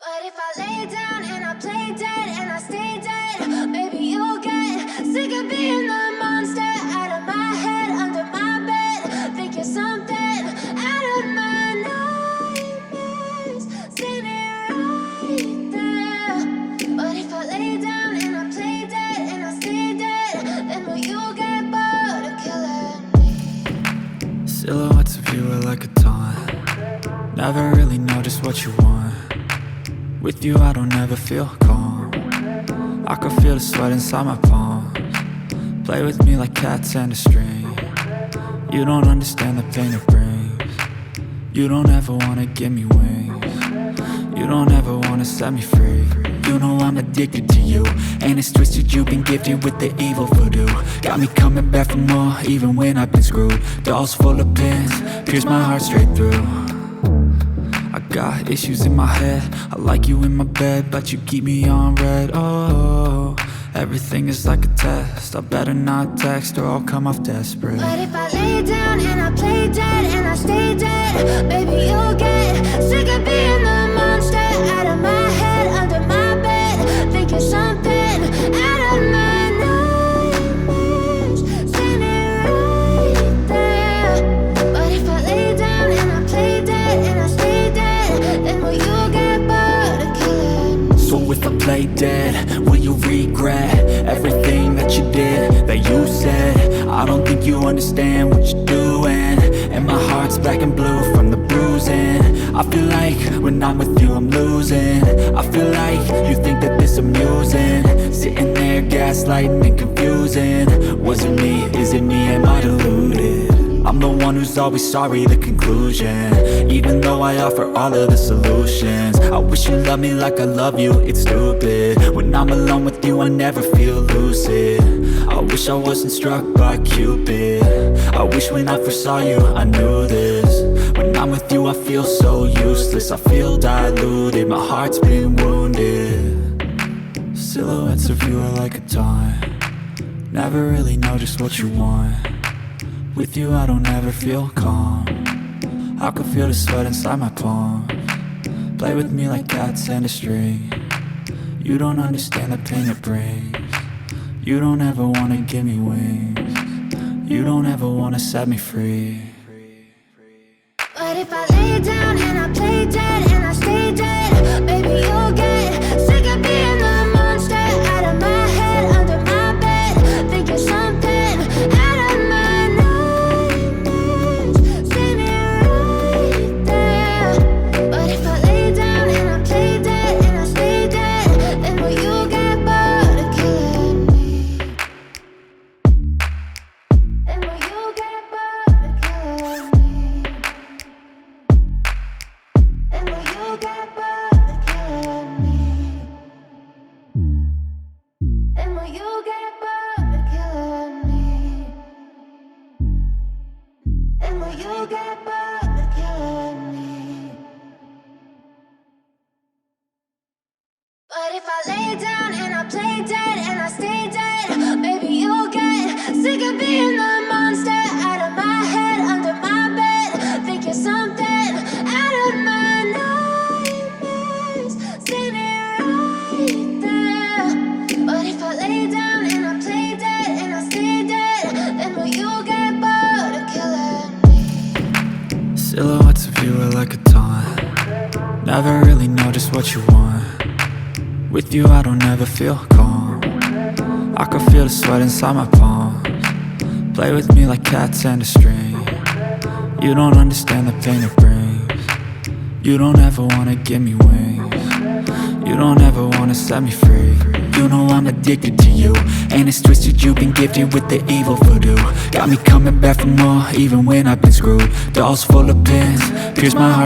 But if I lay down and I play dead and I stay dead, maybe you'll get sick of being the monster out of my head, under my bed. Think you're something out of my nightmares, standing right there. But if I lay down and I play dead and I stay dead, then will you get bored of killing me? Silhouettes of you are like a taunt. Never really know just what you want. With you I don't ever feel calm. I can feel the sweat inside my palms. Play with me like cats and a string. You don't understand the pain it brings. You don't ever wanna give me wings. You don't ever wanna set me free. You know I'm addicted to you, and it's twisted, you've been gifted with the evil voodoo. Got me coming back for more, even when I've been screwed. Dolls full of pins, pierce my heart straight through. I got issues in my head, I like you in my bed, but you keep me on red. Oh, everything is like a test. I better not text or I'll come off desperate. But if I lay down and I play dead and I stay dead, baby you'll get sick of being the monster out of my head, under my bed. Think you're something out of my nightmares, standing right there. But if I lay down and I play dead and I stay dead, then will you get bored of killing me? So if I play dead, will you regret everything that you did, that you said? I don't think you understand what you're doing, and my heart's black and blue from the bruising. I feel like when I'm with you I'm losing. I feel like you think that this amusing, sitting there gaslighting and confusing. Was it me? Is it me? Am I deluded? I'm the one who's always sorry, the conclusion, even though I offer all of the solutions. I wish you loved me like I love you, it's stupid. When I'm alone with you I never feel lucid. I wish I wasn't struck by Cupid. I wish when I first saw you I knew this. When I'm with you I feel so useless, I feel diluted, my heart's been wounded. Silhouettes of you are like a taunt. Never really know just what you want. With you I don't ever feel calm. I can feel the sweat inside my palms. Play with me like cats and a string. You don't understand the pain it brings. You don't ever wanna give me wings. You don't ever wanna set me free. But if I lay down and I play dead and I stay dead, baby you'll get sick of being the monster out of my head, under my bed. Think you're something out of my nightmares, standing right there. But if I lay down and I play dead and I stay dead, then will you get bored of killing me? Then will you get bored of killing me? And will you get bored of killing me? And will you get bored of killing me? And will you get bored of killing me? But if I lay down and I play dead and I stay dead, maybe you'll get sick of being the monster out of my head, under my bed. Think you're something out of my nightmares, standing right there. But if I lay down and I play dead and I stay dead, then will you get bored of killing me? Silhouettes of you are like a taunt. Never really know just what you want. With you I don't ever feel calm. I can feel the sweat inside my palms. Play with me like cats and a string. You don't understand the pain it brings. You don't ever wanna give me wings. You don't ever wanna set me free. You know I'm addicted to you, and it's twisted, you've been gifted with the evil voodoo. Got me coming back for more, even when I've been screwed. Dolls full of pins, pierce my heart